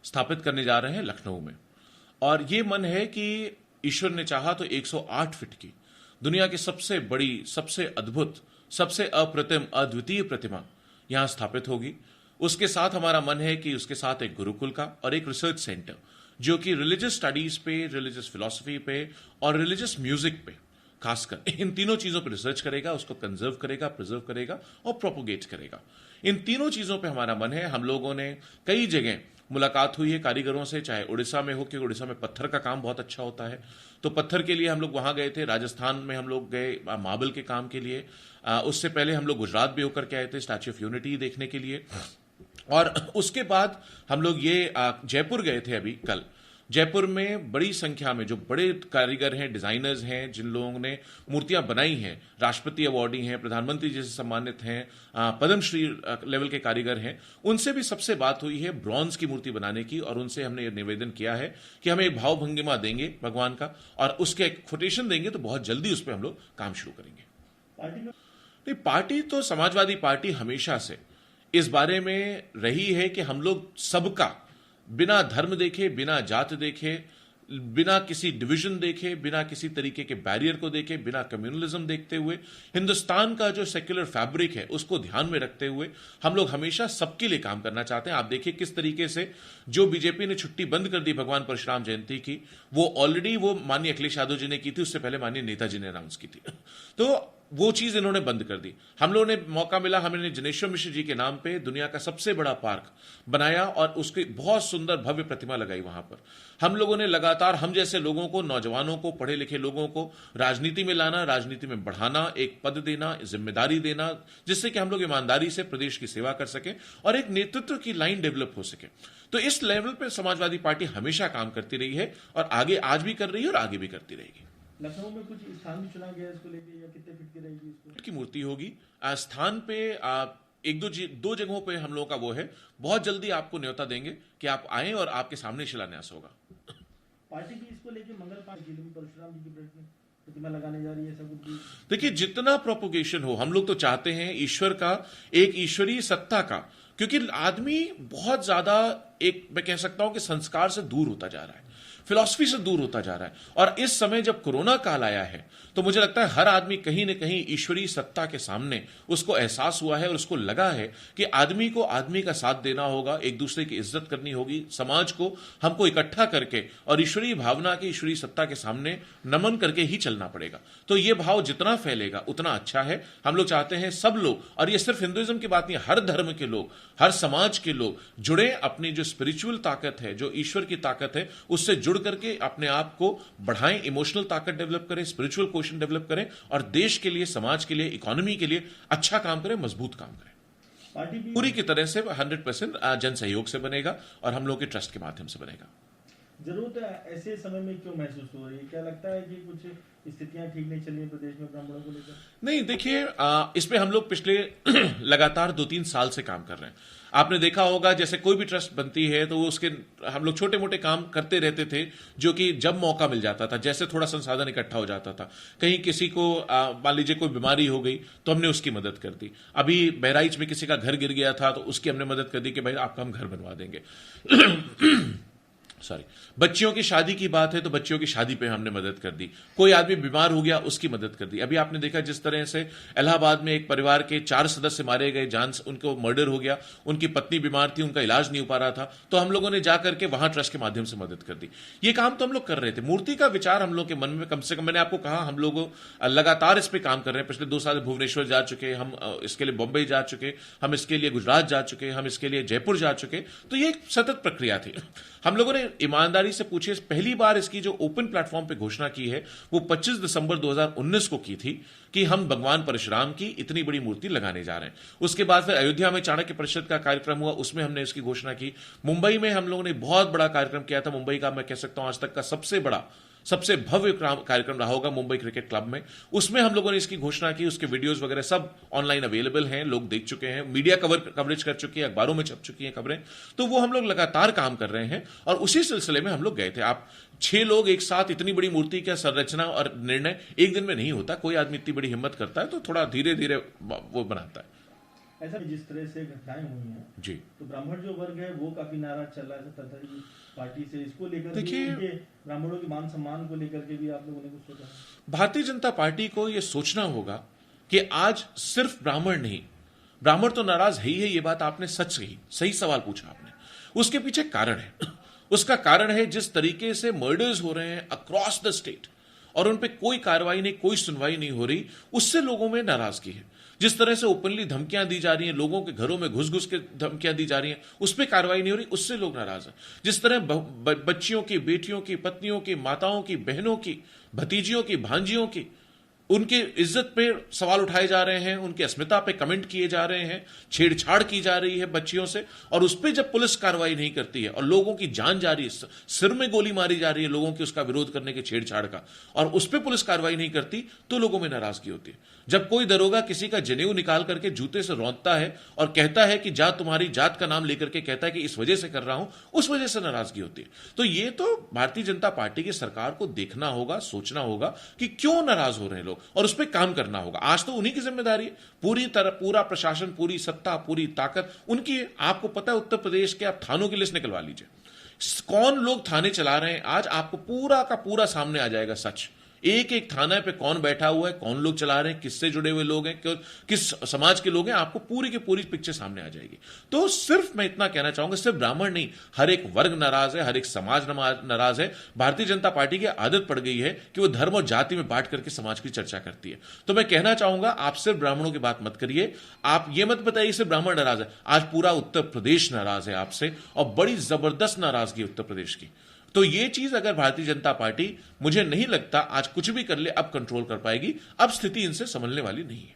स्थापित करने जा रहे हैं लखनऊ में। और ये मन है कि ईश्वर ने चाहा तो 108 फीट की दुनिया की सबसे बड़ी, सबसे अद्भुत, सबसे अप्रतिम, अद्वितीय प्रतिमा यहां स्थापित होगी। उसके साथ हमारा मन है कि उसके साथ एक गुरुकुल का और एक रिसर्च सेंटर जो कि रिलीजियस स्टडीज पे, रिलीजियस फिलॉसफी पे और रिलीजियस म्यूजिक पे, खासकर इन तीनों चीजों पर रिसर्च करेगा, उसको कंजर्व करेगा, प्रिजर्व करेगा और प्रोपोगेट करेगा। इन तीनों चीजों पे हमारा मन है। हम लोगों ने कई जगह मुलाकात हुई है कारीगरों से, चाहे उड़ीसा में हो, क्योंकि उड़ीसा में पत्थर का काम बहुत अच्छा होता है, तो पत्थर के लिए हम लोग वहां गए थे। राजस्थान में हम लोग गए मार्बल के काम के लिए। उससे पहले हम लोग गुजरात भी होकर के आए थे स्टैच्यू ऑफ यूनिटी देखने के लिए। और उसके बाद हम लोग ये जयपुर गए थे अभी कल। जयपुर में बड़ी संख्या में जो बड़े कारीगर हैं, डिजाइनर्स हैं, जिन लोगों ने मूर्तियां बनाई हैं, राष्ट्रपति अवार्डी हैं, प्रधानमंत्री जी से सम्मानित हैं, पद्मश्री लेवल के कारीगर हैं, उनसे भी सबसे बात हुई है ब्रॉन्ज की मूर्ति बनाने की। और उनसे हमने ये निवेदन किया है कि हमें एक भावभंगिमा देंगे भगवान का और उसके एक कोटेशन देंगे तो बहुत जल्दी उस पर हम लोग काम शुरू करेंगे। नहीं, पार्टी तो समाजवादी पार्टी हमेशा से इस बारे में रही है कि हम लोग सबका, बिना धर्म देखे, बिना जात देखे, बिना किसी डिवीजन देखे, बिना किसी तरीके के बैरियर को देखे, बिना कम्युनलिज्म देखते हुए, हिंदुस्तान का जो सेक्युलर फैब्रिक है उसको ध्यान में रखते हुए हम लोग हमेशा सबके लिए काम करना चाहते हैं। आप देखिए किस तरीके से जो बीजेपी ने छुट्टी बंद कर दी भगवान परशुराम जयंती की, वो ऑलरेडी वो माननीय अखिलेश यादव जी ने की थी, उससे पहले माननीय नेताजी ने अनाउंस की थी। तो वो चीज इन्होंने बंद कर दी। हम लोगों ने मौका मिला, हमने जनेश्वर मिश्र जी के नाम पे दुनिया का सबसे बड़ा पार्क बनाया और उसकी बहुत सुंदर भव्य प्रतिमा लगाई वहां पर। हम लोगों ने लगातार हम जैसे लोगों को, नौजवानों को, पढ़े लिखे लोगों को राजनीति में लाना, राजनीति में बढ़ाना, एक पद देना, जिम्मेदारी देना, जिससे कि हम लोग ईमानदारी से प्रदेश की सेवा कर सके और एक नेतृत्व की लाइन डेवलप हो सके। तो इस लेवल पे समाजवादी पार्टी हमेशा काम करती रही है और आगे आज भी कर रही है और आगे भी करती रहेगी। लखनऊ में कुछ स्थान भी चुना गया इसको लेके, या कितने फीट की रहेगी इसको? की मूर्ति होगी स्थान पे एक दो जगहों पे हम लोगों का वो है। बहुत जल्दी आपको न्योता देंगे कि आप आए और आपके सामने शिलान्यास होगा। पार्टी भी इसको लेके मंगल पांच जिले में परशुराम जी की प्रतिमा लगाने जा रही है, सब कुछ। देखिए, जितना प्रोपोगेशन हो, हम लोग तो चाहते हैं ईश्वर का, एक ईश्वरीय सत्ता का, क्योंकि आदमी बहुत ज्यादा, एक मैं कह सकता हूं कि संस्कार से दूर होता जा रहा है, फिलॉसफी से दूर होता जा रहा है। और इस समय जब कोरोना काल आया है तो मुझे लगता है हर आदमी कहीं न कहीं ईश्वरीय सत्ता के सामने उसको एहसास हुआ है और उसको लगा है कि आदमी को आदमी का साथ देना होगा, एक दूसरे की इज्जत करनी होगी, समाज को हमको इकट्ठा करके और ईश्वरीय भावना की, ईश्वरीय सत्ता के सामने नमन करके ही चलना पड़ेगा। तो ये भाव जितना फैलेगा उतना अच्छा है। हम लोग चाहते हैं सब लोग, और ये सिर्फ हिंदुइज्म की बात नहीं, हर धर्म के लोग, हर समाज के लोग जुड़े, अपनी जो स्पिरिचुअल ताकत है, जो ईश्वर की ताकत है, उससे जुड़ करके अपने आप को बढ़ाएं, इमोशनल ताकत डेवलप करें, स्पिरिचुअल क्वेश्चन डेवलप करें और देश के लिए, समाज के लिए, इकोनॉमी के लिए अच्छा काम करें, मजबूत काम करें। पूरी की तरह से 100% जन सहयोग से बनेगा और हम लोग के ट्रस्ट के माध्यम से बनेगा। जरूरत ऐसे समय में क्यों महसूस हो रही है? क्या लगता है कि कुछ स्थितियां ठीक नहीं चल रही प्रदेश में ब्राह्मणों को लेकर? नहीं, देखिए, इस पे हम लोग पिछले लगातार 2-3 साल से काम कर रहे हैं। आपने देखा होगा जैसे कोई भी ट्रस्ट बनती है तो उसके हम लोग छोटे मोटे काम करते रहते थे, जो कि जब मौका मिल जाता था, जैसे थोड़ा संसाधन इकट्ठा हो जाता था, कहीं किसी को मान लीजिए कोई बीमारी हो गई तो हमने उसकी मदद कर दी। अभी बहराइच में किसी का घर गिर गया था तो उसकी हमने मदद कर दी कि भाई आपका हम घर बनवा देंगे। सॉरी, बच्चियों की शादी की बात है तो बच्चियों की शादी पे हमने मदद कर दी। कोई आदमी बीमार हो गया, उसकी मदद कर दी। अभी आपने देखा जिस तरह से इलाहाबाद में एक परिवार के 4 सदस्य मारे गए, जान उनको मर्डर हो गया, उनकी पत्नी बीमार थी, उनका इलाज नहीं हो पा रहा था, तो हम लोगों ने जाकर के वहां ट्रस्ट के माध्यम से मदद कर दी। ये काम तो हम लोग कर रहे थे। मूर्ति का विचार हम लोग के मन में कम से कम, मैंने आपको कहा, हम लोग लगातार इस पे काम कर रहे हैं। पिछले 2 साल भुवनेश्वर जा चुके, हम इसके लिए बॉम्बे जा चुके, हम इसके लिए गुजरात जा चुके, हम इसके लिए जयपुर जा चुके। तो ये एक सतत प्रक्रिया थी। हम लोगों ने ईमानदारी से पूछे, पहली बार इसकी जो ओपन प्लेटफॉर्म पे घोषणा की है वो 25 दिसंबर 2019 को की थी कि हम भगवान परशुराम की इतनी बड़ी मूर्ति लगाने जा रहे हैं। उसके बाद फिर अयोध्या में चाणक्य परिषद का कार्यक्रम हुआ, उसमें हमने इसकी घोषणा की। मुंबई में हम लोगों ने बहुत बड़ा कार्यक्रम किया था, मुंबई का मैं कह सकता हूं आज तक का सबसे बड़ा, सबसे भव्य कार्यक्रम रहा होगा मुंबई क्रिकेट क्लब में। उसमें हम लोगों ने इसकी घोषणा की, उसके वीडियोस वगैरह सब ऑनलाइन अवेलेबल हैं, लोग देख चुके हैं, मीडिया कवरेज कर चुकी है, अखबारों में छप चुकी हैं खबरें। तो वो हम लोग लगातार काम कर रहे हैं और उसी सिलसिले में हम लोग गए थे। आप 6 लोग एक साथ इतनी बड़ी मूर्ति का संरचना और निर्णय एक दिन में नहीं होता। कोई आदमी इतनी बड़ी हिम्मत करता है तो थोड़ा धीरे धीरे वो बनाता है। ऐसा जिस तरह से घटनाएं हुई हैं जी, तो ब्राह्मण जो वर्ग है वो काफी नाराज चल रहा है सत्ताधारी पार्टी से, इसको लेकर देखिए, भी ब्राह्मणों के मान सम्मान को लेकर के भी आप लोगों ने कुछ सोचा? भारतीय जनता पार्टी को यह सोचना होगा कि आज सिर्फ ब्राह्मण नहीं, ब्राह्मण तो नाराज है ही है, ये बात आपने सच कही, सही सवाल पूछा आपने। उसके पीछे कारण है। उसका कारण है जिस तरीके से मर्डर्स हो रहे हैं अक्रॉस द स्टेट और उन पे कोई कार्रवाई नहीं, कोई सुनवाई नहीं हो रही, उससे लोगों में नाराजगी है। जिस तरह से ओपनली धमकियां दी जा रही हैं, लोगों के घरों में घुस घुस के धमकियां दी जा रही हैं, उस पर कार्रवाई नहीं हो रही, उससे लोग नाराज हैं। जिस तरह बच्चियों की, बेटियों की, पत्नियों की, माताओं की, बहनों की, भतीजियों की, भांजियों की, उनके इज्जत पे सवाल उठाए जा रहे हैं, उनकी अस्मिता पे कमेंट किए जा रहे हैं, छेड़छाड़ की जा रही है बच्चियों से, और उस पर जब पुलिस कार्रवाई नहीं करती है और लोगों की जान जा रही है, सिर में गोली मारी जा रही है लोगों की उसका विरोध करने के छेड़छाड़ का, और उस पर पुलिस कार्रवाई नहीं करती, तो लोगों में नाराजगी होती है। जब कोई दरोगा किसी का जनेऊ निकाल करके जूते से रौंदता है और कहता है कि जा तुम्हारी जात का नाम लेकर के कहता है कि इस वजह से कर रहा हूं, उस वजह से नाराजगी होती है। तो ये तो भारतीय जनता पार्टी की सरकार को देखना होगा, सोचना होगा कि क्यों नाराज हो रहे हैं लोग, और उस पर काम करना होगा। आज तो उन्हीं की जिम्मेदारी है, पूरा प्रशासन, पूरी सत्ता, पूरी ताकत उनकी है। आपको पता है उत्तर प्रदेश के, आप थानों की लिस्ट निकलवा लीजिए, कौन लोग थाने चला रहे हैं, आज आपको पूरा का पूरा सामने आ जाएगा सच। एक एक थाना पे कौन बैठा हुआ है, कौन लोग चला रहे हैं, किससे जुड़े हुए लोग हैं, किस समाज के लोग हैं, आपको पूरी की पूरी पिक्चर सामने आ जाएगी। तो सिर्फ मैं इतना कहना चाहूंगा, सिर्फ ब्राह्मण नहीं, हर एक वर्ग नाराज है, हर एक समाज नाराज है। भारतीय जनता पार्टी की आदत पड़ गई है कि वो धर्म और जाति में बांट करके समाज की चर्चा करती है। तो मैं कहना चाहूंगा, आप सिर्फ ब्राह्मणों की बात मत करिए, आप ये मत बताइए सिर्फ ब्राह्मण नाराज है, आज पूरा उत्तर प्रदेश नाराज है आपसे, और बड़ी जबरदस्त नाराजगी उत्तर प्रदेश की। तो ये चीज अगर भारतीय जनता पार्टी, मुझे नहीं लगता आज कुछ भी कर ले अब कंट्रोल कर पाएगी। अब स्थिति इनसे संभलने वाली नहीं है।